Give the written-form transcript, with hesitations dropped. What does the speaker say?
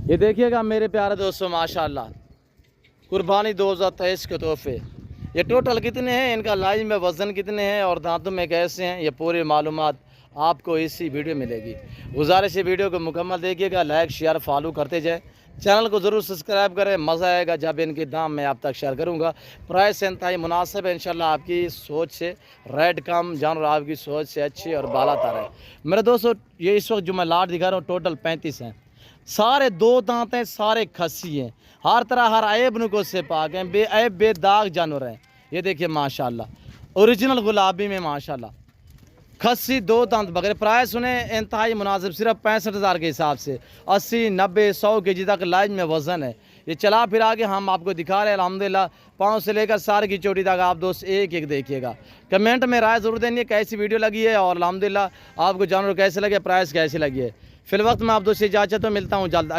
ये देखिएगा मेरे प्यारे दोस्तों, माशाल्लाह कुर्बानी 2023 के तोहफे। ये टोटल कितने हैं, इनका लाइव में वज़न कितने हैं और दांतों में कैसे हैं, ये पूरी मालूमात आपको इसी वीडियो में मिलेगी। गुजारिश है वीडियो को मुकम्मल देखिएगा, लाइक शेयर फॉलो करते जाए, चैनल को ज़रूर सब्सक्राइब करें। मज़ा आएगा जब इनके दाम मैं आप तक शेयर करूँगा। प्राइस इंतहाई मुनासिब है, इंशाल्लाह आपकी सोच से रेट कम, जानवर आपकी सोच से अच्छी और बालातर है। मेरे दोस्तों ये इस वक्त जो मैं लाट दिखा रहा हूँ टोटल 35 हैं, सारे दो दांत हैं, सारे खस्सी हैं, हर तरह हर ऐब नुको से पाक हैं, बेऐब बेदाग जानवर हैं। ये देखिए माशाल्लाह ओरिजिनल गुलाबी में माशाल्लाह खस्सी दो दांत बकरे। प्राइस उन्हें इंतहाई मुनासिब, सिर्फ 65,000 के हिसाब से 80 90 100 के जी तक लाइज में वज़न है। ये चला फिर आगे हम आपको दिखा रहे हैं अल्हम्दुलिल्लाह, पाँव से लेकर सार की चोटी तक आप दोस्त एक एक देखिएगा। कमेंट में राय ज़रूर देंगे कैसी वीडियो लगी है और अल्हम्दुलिल्लाह आपको जानवर कैसे लगे, प्राइस कैसी लगी है। फिलवक्त मैं आप दोस्त से इजाज़त तो मिलता हूँ जल्द।